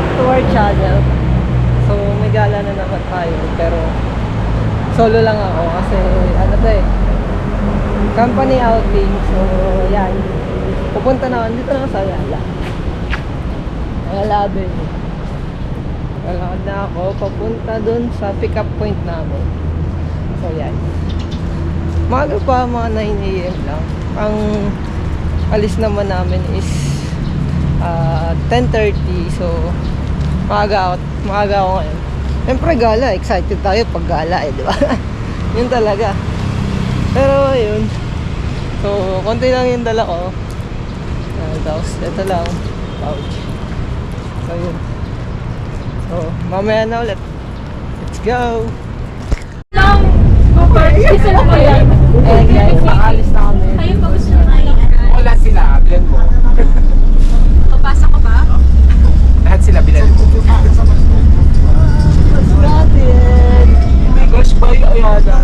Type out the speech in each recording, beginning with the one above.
back to our channel. So may gala na naman tayo, pero solo lang ako kasi ano to eh, company outing. So yan, pupunta na ako, dito na ako sa Ayala. Ayala din. Lalakad na ako papunta dun sa pick up point namin. So yan, maaga pa, mga 9 AM lang. Ang alis naman namin is 10:30. So maaga ako ngayon. Siyempre gala, excited tayo pag gala eh, di ba? Yun talaga. Pero yun, so konti lang yung dala ko. Tapos ito lang, pouch. So yun, so mamaya na ulit. Let's go. Isa lang ba yan? Eh guys, nakaalis na kami. Ayun pa gusto nyo kayo. Wala sila, bilan mo. Papasok ko ba? Lahat sila, bilan mo. Natin. Gosh, boy, Ayala.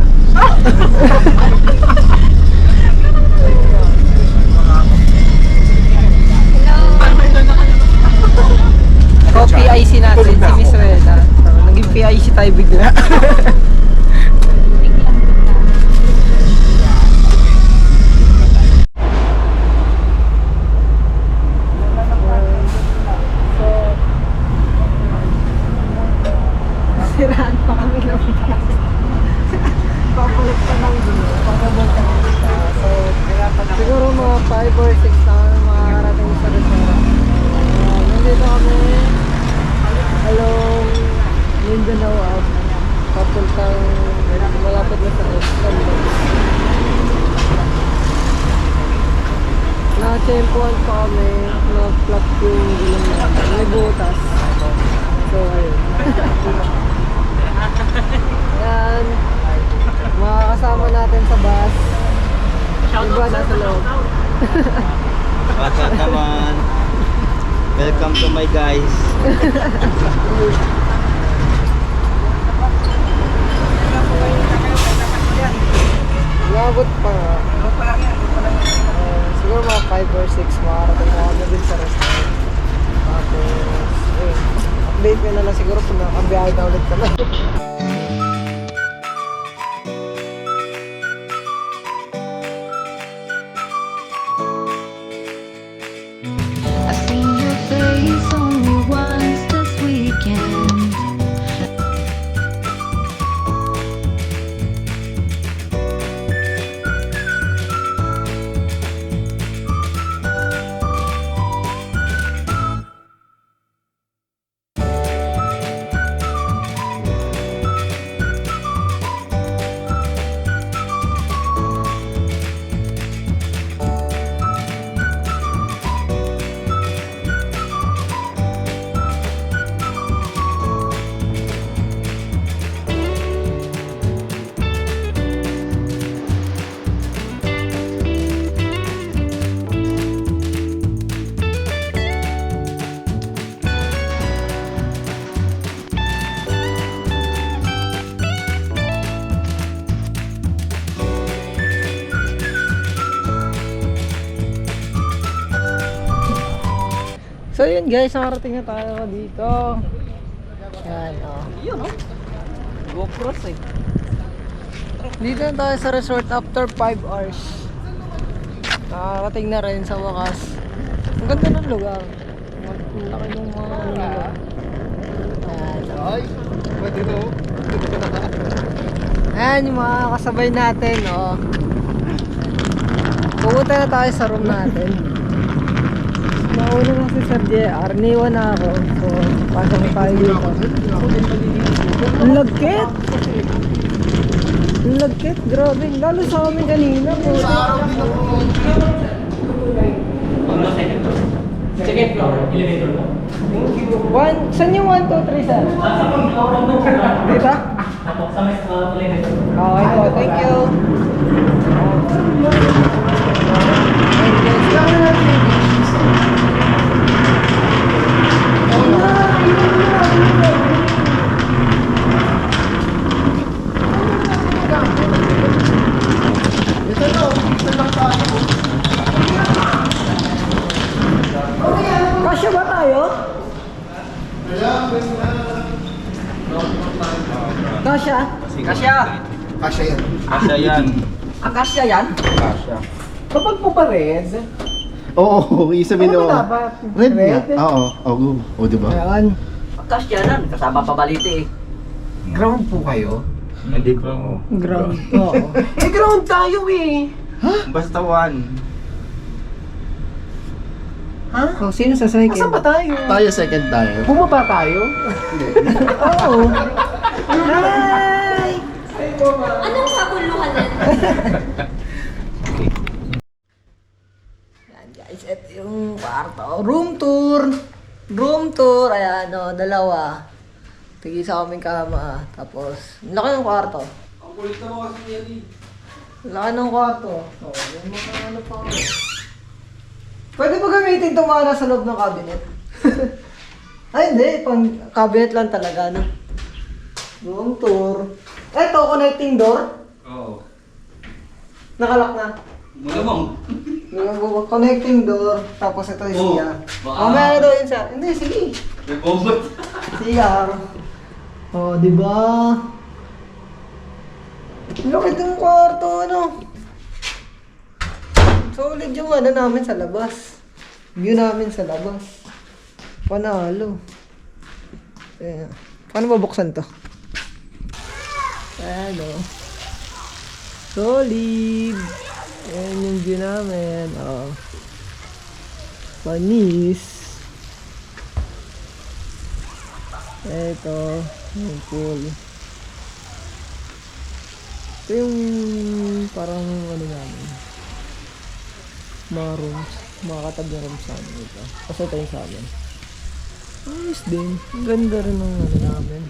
So PIC natin, si Miss Rena. So, naging PIC tayo bigla. Siraan pa kami ng bus. Papalit pa ng gulo. Papabot kami isa. So, siguro mga 5 or 6 na kami makakarating sa restaurant. Nandito kami along Mindanao Ave. Papuntang malapit na sa Istanbul. Naka-tempuan pa kami. Na-flat yung gulong natin. May butas. So, ayun. Ayan, mga kasama natin sa bus. Iba nasa loob. What's up naman? Welcome to my guys. Labot pa nga. Siguro mga 5 or 6 makarating na kami din sa restaurant. Tapos, ayun, update ko na lang siguro kung nakabiyahe na ulit kami. I've seen your face only once this weekend. So yun guys, nakarating na tayo dito. Yan, oh. Yun, oh. GoPros eh. Dito na tayo sa resort after 5 hours. Nakarating na rin sa wakas. Ang ganda ng lugar. Ang laki ng mga lugar. Yan, oh. Ay, pwede no? Ayan yung mga kasabay natin, oh. Pupunta na tayo sa room natin. Nauna na si Sir JR, niwan na ako. So, pasok na tayo dito. Ang lagkit! Ang lagkit, grabe. Lalo sa amin kanina po. Second floor, elevator mo. Saan yung 1, 2, 3, sir? Dito? Ako, sa may elevator. Okay po, thank you. Kasya ba tayo? Kasya? Kasya! Kasya yan. Kasya yan. Akasya yan? Kasya. Kapag mo pa red, Oo, isabihin ano mo. ba dapat? Red nga. Oo, diba? Ayan. Kasya nan, kasama pa balite eh. Ground po kayo? Hindi ko. Ground. Oo. Eh, ground tayo eh! Basta one. Ha? Oh, sino sa second? Asan ba tayo? Tayo second tayo. Bumaba tayo? Oo. Hi! Anong kaguluhan din? Yan guys, ito yung kwarto. Room tour. Room tour. Ayan o, dalawa. Tigisa kaming kama. Tapos, laki ng kwarto. Ang kulit na mo kasi yan eh. Laki ng kwarto. So, yung mga ano pa. Pwede ba gamitin itong mga nasa loob ng cabinet? Ay, hindi. Pang cabinet lang talaga, no? Room tour. Eto, connecting door. Oo. Nakalak na. Malamang. Yung connecting door. Tapos ito yung siya. baka- Mamaya na daw yun siya. Hindi, sige. May bobot. CR. Oh, di ba? Laki ng kwarto, ano? Solid yung ano namin sa labas. View namin sa labas. Panalo. Eh, paano mabuksan to? Ano? Solid. Ayan yung view namin. Oh. Panis. Ito, yung pool. Ito yung parang ano namin. Mga rooms. Mga katabi rooms sa amin ito. Kasi ito yung sa amin. Ayos din. Ang ganda rin ng ano namin.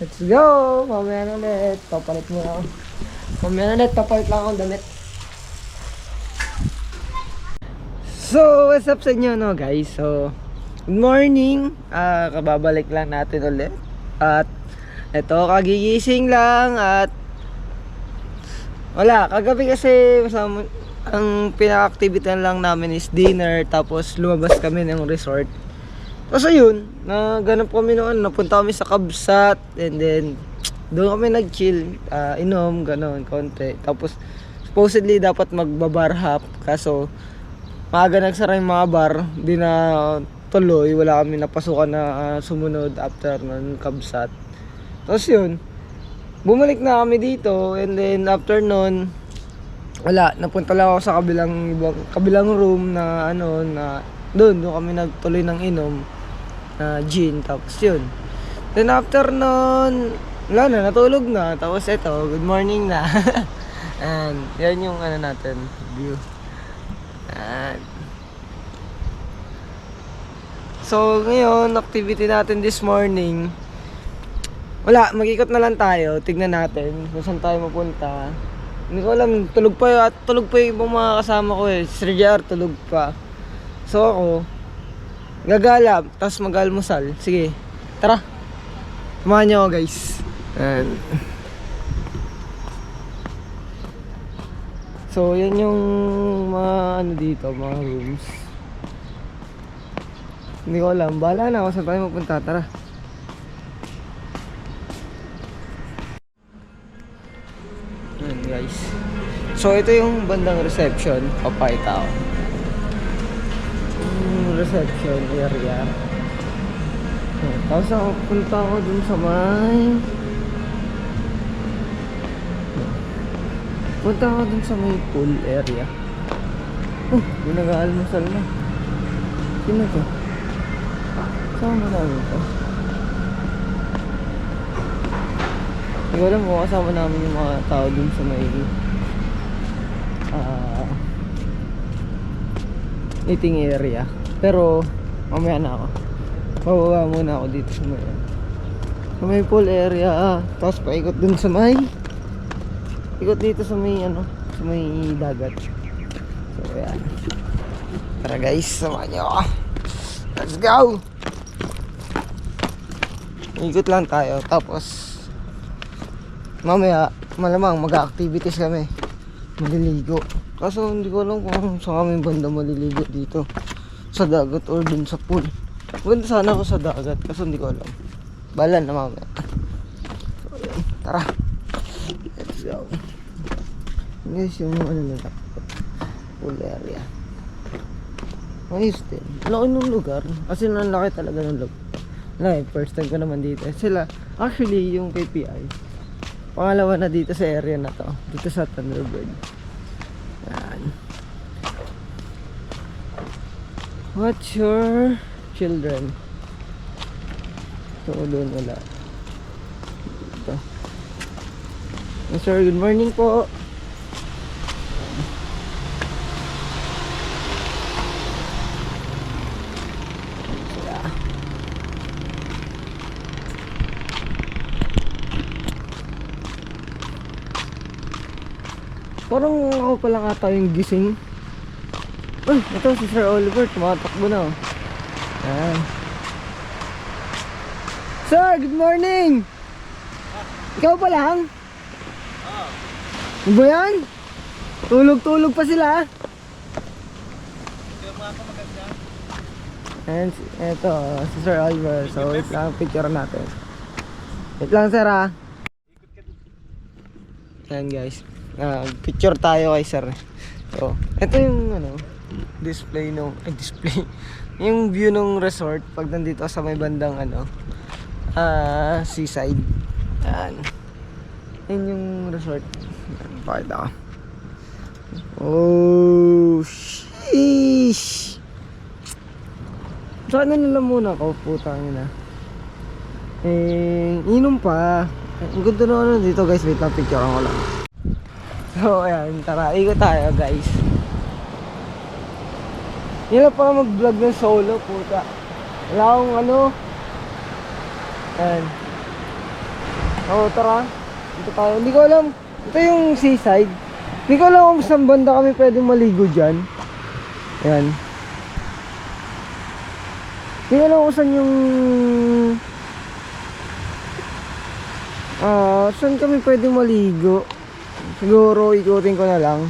Let's go! Mamaya na ulit. Papalit mo lang. Mamaya na ulit. Papalit lang akong damit. So, what's up sa inyo no guys? So, good morning. Kababalik lang natin ulit. At eto, kagigising lang at wala, kagabi kasi ang pinaka-activity lang namin is dinner, tapos lumabas kami ng resort. Tapos ayun, naganap kami noon, napunta kami sa Kabsat, and then doon kami nag-chill, inom, gano'n, konti. Tapos supposedly dapat magbabar hop, kaso maaga nagsara yung mga bar, di na tuloy, wala kami napasukan na sumunod after ng Kabsat. Tapos yun, bumalik na kami dito, and then after nun, wala, napunta lang ako sa kabilang room na ano, na doon kami nagtuloy ng inom na gin, tapos yun. Then after nun, wala na, natulog na, tapos eto, good morning na. And yan yung ano natin, view. And so ngayon, activity natin this morning, wala, mag-ikot na lang tayo, tignan natin kung saan tayo mapunta. Hindi ko alam, tulog pa yung ibang mga kasama ko eh. Si RJR tulog pa. So ako, gagala, tapos mag-almusal. Sige, tara. Samahan niyo ako guys. And so yan yung mga ano dito, mga rooms. Hindi ko alam, bahala na ako saan tayo mapunta, tara. Ayan guys. So ito yung bandang reception. Papakita ko. Yung reception area. Ayan. Tapos ako punta ako dun sa may... Punta ako dun sa may pool area. Yung nag-aalmusal na. Sino to? Saan ba namin to? Hindi ko alam kung kasama namin yung mga tao dun sa may eating area. Pero mamaya na ako. Bababa muna ako dito sa may pool area. Tapos paikot dun sa may ikot dito sa may ano, sa may dagat. So ayan. Tara guys, samahan niyo ako. Let's go! Ikot lang tayo. Tapos mamaya, malamang mag-activities kami. Maliligo. Kaso hindi ko alam kung saan kami banda maliligo dito. Sa dagat or dun sa pool. Maganda sana ako sa dagat. Kaso hindi ko alam. Balan na mamaya. Tara. Let's go. Guys, yung ano nila. Pool area. Ayos din. Laki ng lugar. Kasi laki talaga ng lugar. Laki, first time ko naman dito. Sila, actually, yung KPI. Pangalawa na dito sa area na to. Dito sa Thunderbird. Yan. What's your children? So, doon wala. Ito. Sir, good morning po. Parang ako pala ata yung gising. Uy, ito si Sir Oliver, tumatakbo na oh. Ayan. Sir, good morning! Ikaw pa lang? Oo. Ano ba yan? Tulog-tulog pa sila. Ayan, ito, si Sir Oliver. So, wait lang, picture natin. Wait lang, sir ah. Ayan guys. Picture tayo kay sir. So, ito yung ano, display display. Yung view ng resort pag nandito sa may bandang ano, seaside. Yan. Yan yung resort. Pakita ko. Oh, sheesh. Saan na nila muna ako, putang ina. Inom pa. Ang ganda na ano dito guys, wait lang, picture ko lang. So ayan, tara, ikot tayo guys. Hindi lang pala mag-vlog ng solo, puta. Wala akong ano. Ayan. Oo, tara. Dito tayo. Hindi ko alam. Ito yung seaside. Hindi ko alam kung saan banda kami pwedeng maligo dyan. Ayan. Hindi ko alam kung saan yung... saan kami pwedeng maligo. Siguro ikutin ko na lang.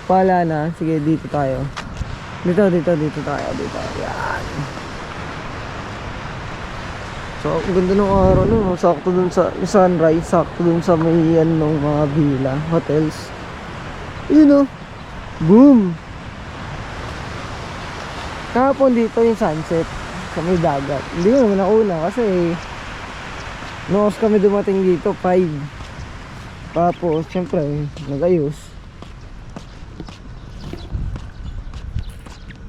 Pala na. Sige, dito tayo. Dito tayo. Dito. Yan. So, ang ganda ng araw no. Sakto dun sa sunrise. Sakto dun sa may yan ng mga villa, hotels. Yun o. Boom. Kahapon dito yung sunset. Sa may dagat. Hindi ko naman nauna kasi noos kami dumating dito 5. Tapos, syempre, nag-ayos.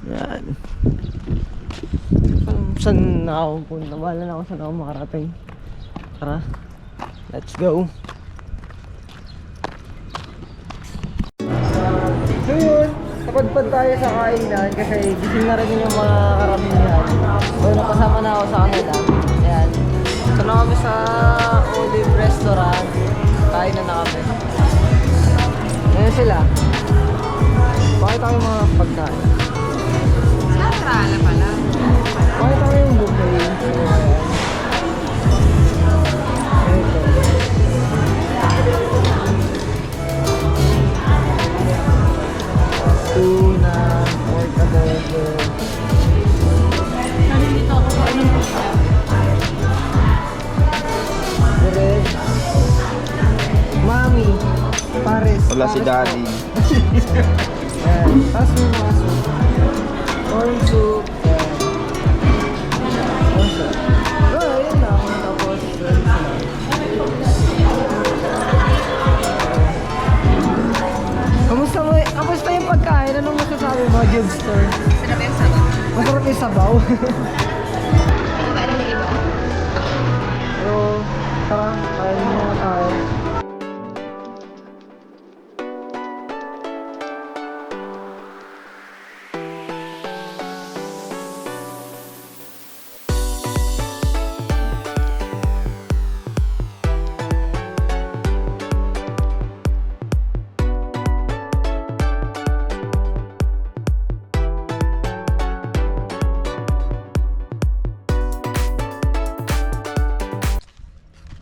Yan. Saan na ako punta? Bahala na ako saan ako makarating. Tara, let's go. So yun, napadpad tayo sa kainan kasi gising na rin yung mga karamihan. So, napasama na ako sa kanila. Ayan. So, na kami sa Olive Restaurant. Kain na kami. Ngayon sila. Bakit tayo mga pagkain? Natrala pala. Bakit tayo yung buffet? Ito. Tuna, pork adobo. Nandito ako po. Direk. Mami. Pares. Wala si daddy. Ayan. Tapos yung mga soup. Corn soup. Ayan. Corn soup. Oh, yun lang. Tapos, kamusta yung pagkain? Anong masasabi mo, Jubster? Sarap yung sabaw. Masarap yung sabaw. Paano may iba? Pero, tara, kain muna tayo.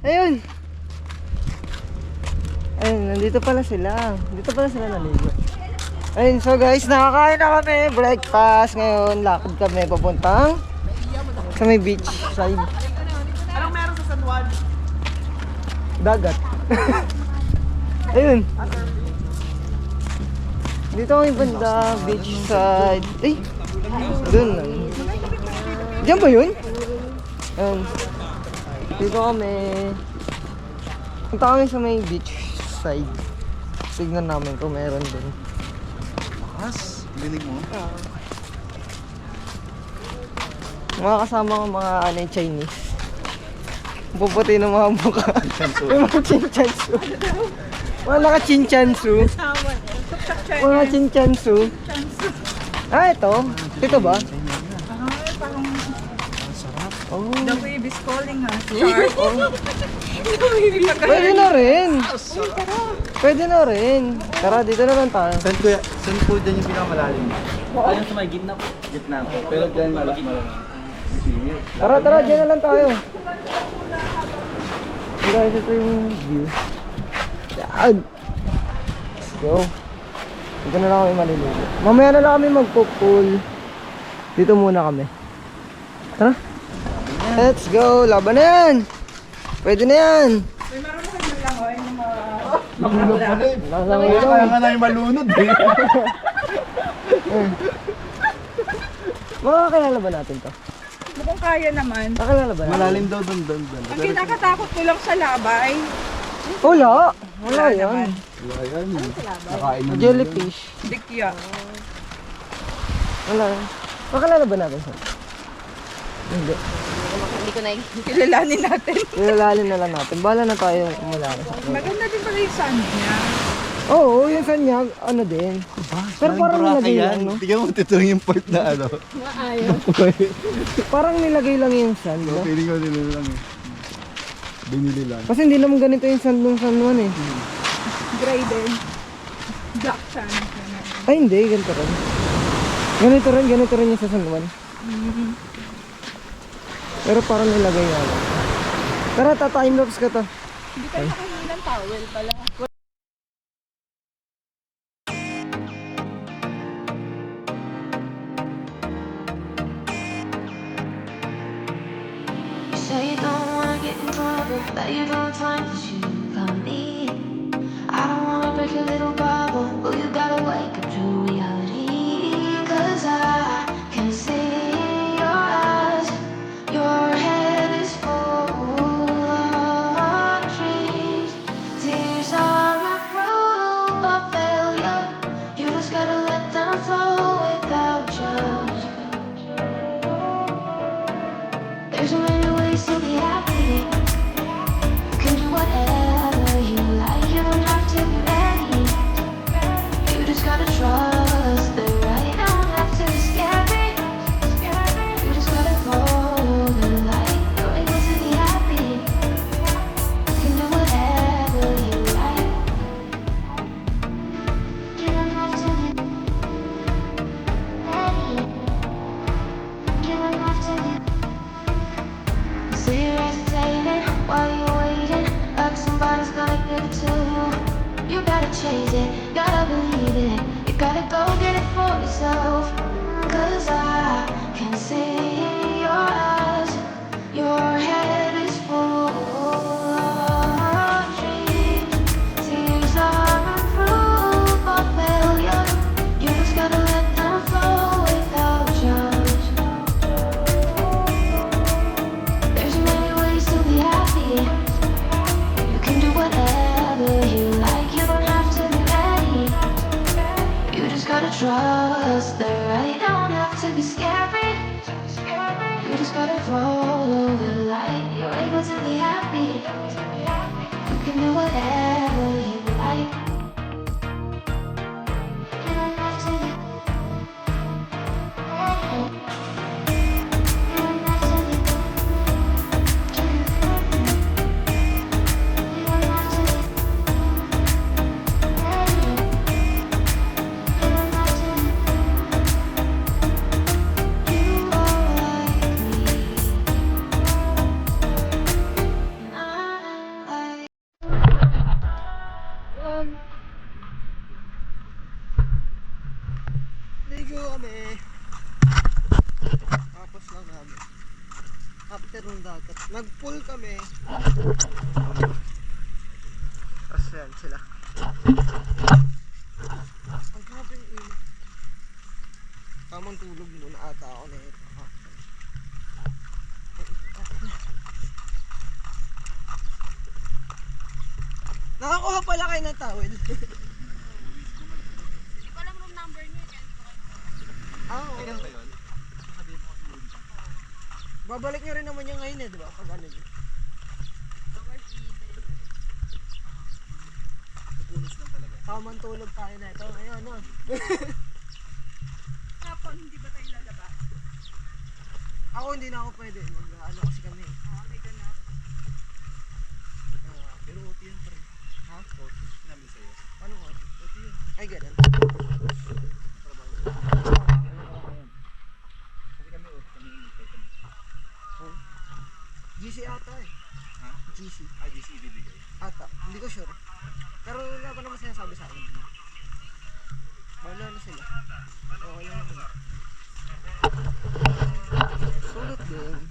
Ayun. Ayun, nandito pala sila. Dito pala sila naligo. Ayun, so guys, nakakain na kami. Breakfast. Ngayon, lakad kami papuntang sa may beach side. Anong meron sa San Juan? Dagat. Ayun. Dito kami banda, beach side. Eh, doon lang. Diyan ba yun? Ayun. Dito kami. Punta kami sa may beach side. Tignan namin kung meron doon. As, linig mo. Mga kasama ko mga Chinese. Puputi ng mga mukha. May mga chinchansu. Mga naka-chinchansu. Mga chinchansu. Ah, ito. Ito ba? Oh. The wave is calling us. Pwede na rin. Pwede na rin. Tara, dito na lang tayo. Saan po dyan yung pinakamalalim? Ayun sa may gitna po. Gitna po. Pero dyan malas. Tara, tara, dyan na lang tayo. Guys, ito yung view. Yan. Let's go. Dito na lang kami maliligo. Mamaya na lang kami magpo-pool. Dito muna kami. Tara. Let's go. Laban na yan. Pwede na yan. Kaya nga na yung malunod eh. Makakakilala ba natin to? Mukhang kaya naman. Kakilala ba natin? Malalim daw doon. Ang kinakatakot ko lang sa labay. Wala. Wala yan. Wala yan. Nakain na. Jellyfish. Dikya. Wala. Kakilala ba natin to? Hindi. Hindi ko na kilalanin natin. Nilalalin na lang natin. Bahala na tayo umalala. Maganda din pala yung sand niya. Oo, yung sanyag, ano din. Pero parang nilagay lang, no? Tingnan mo, tito yung part na ano. Parang nilagay lang yung sand, no? Feeling ko nila lang eh. Binili lang. Kasi hindi naman ganito yung sand ng San Juan eh. Gray din. Black sand. Ay, hindi, ganito rin. Ganito rin yung sa San Juan. Pero parang nilagay nga lang. Tara, ta-time lapse ka to. Hindi tayo nakahingi ng towel pala. You say you don't wanna get in trouble, that you don't find that you got me. I don't wanna break your little bubble, but you gotta wake up to reality. 'Cause I can see your eyes, your head is full of dreams. Tears are a proof of failure. You just gotta let them flow without judgment. There's so many ways to be happy. You can do whatever you like. You don't have to be ready. You just gotta trust the right. Don't have to be scary. You just gotta follow the light. You're able to be happy. You can do whatever you like. You don't have to be ready. You don't have to be. So you're hesitating while you're waiting, like somebody's gonna give it to you. You gotta chase it, gotta believe it. You gotta go get it for yourself. 'Cause I can see your eyes, your head is full of dreams. Tears are a proof of failure. You just gotta let them flow without judgment. There's many ways to be happy. You can do whatever you like. You don't have to be ready. You just gotta trust the right. Don't have to be scary. You just gotta follow the light. You're able to be happy. You can do whatever you like. You don't have to be ready. You don't have to be. You don't have to be ready. You don't have to be. You are like me. And I Ligo kami. Tapos lang namin. After ng dagat. Nag-pool kami. Nakakuha pala kayo ng towel. Ah, oo. Babalik nyo rin naman yung ngayon eh, di ba? Pag ano yun. Tamang tulog tayo na ito. Ayun, no? Kapon, hindi ba tayo lalabas? Ako hindi na ako pwede. Ano kasi kami. May ganap. Pero OT yan pa rin. Ha? OT. Sinabi sa'yo. Ano ko? OT yun. Ay, ganun. Kasi kami OT kami inipay kami. GC ata eh. Ha? GC. GC ibibigay. Ata. Hindi ko sure. Pero wala pa naman sinasabi sa akin. Wala na sila. Okay lang naman. Sulit din.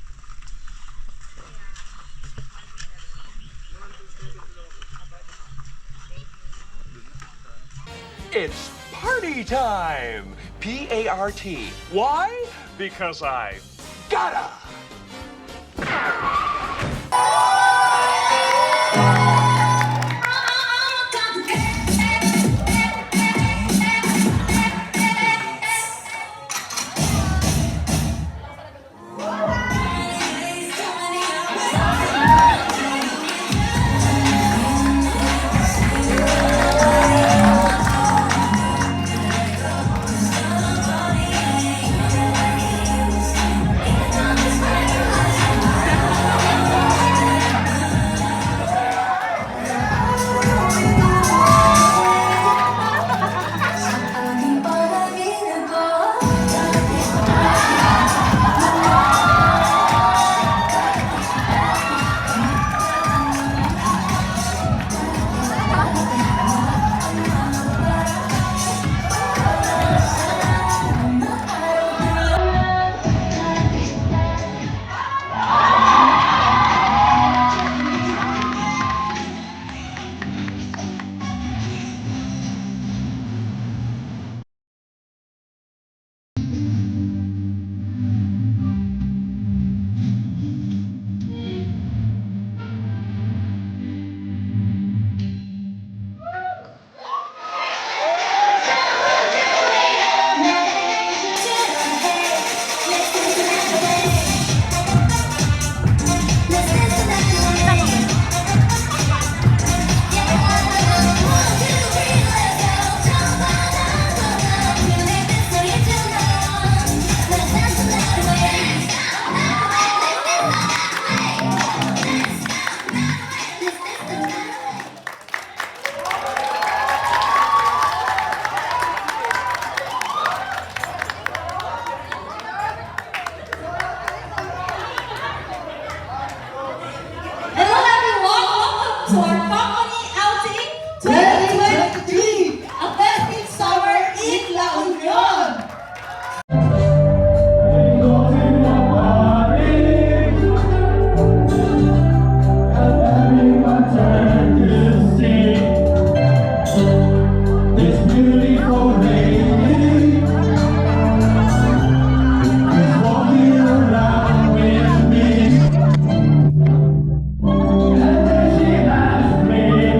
It's party time! P-A-R-T. Why? Because I gotta! Hello everyone, welcome to our company outing 2023, a festive summer in La Union. She has made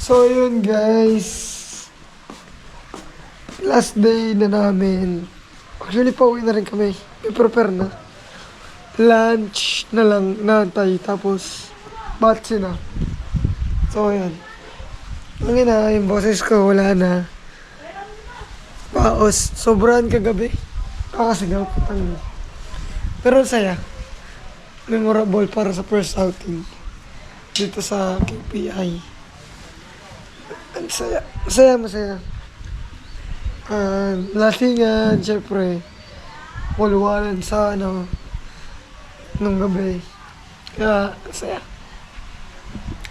So, yun guys. Last day na namin. Actually, pauwi na rin kami. May prepare na. Lunch na lang, naantay. Tapos, batsi na. So, ayan. Ang ina, yung boses ko, wala na. Paos. Sobrahan kagabi. Kakasigaw ko tang. Pero ang saya. Memorable para sa first outing. Dito sa KPI. Ang saya. Masaya. Lasingan, syempre. Kulwanan sa nung gabi. Kaya, saya.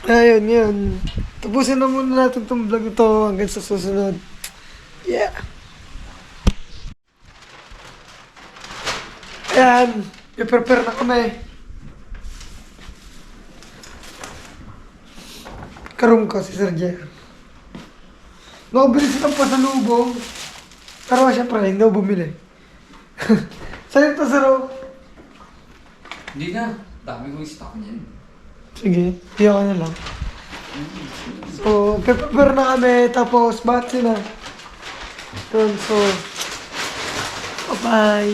Ayun, yun. Tapusin na muna natin itong vlog ito hanggang sa susunod. Yeah. Ayan. I-prepare na kami. Karoon ko si Sir Jer. Nakabili silang pasalubong. Pero syempre, hindi ako bumili. Sa'yo ito, Sir O? Hindi na. Dami kong stock niyan. Sige, hiya ka na lang. So, prepare na kami, tapos batsi na. Yun, so, bye-bye.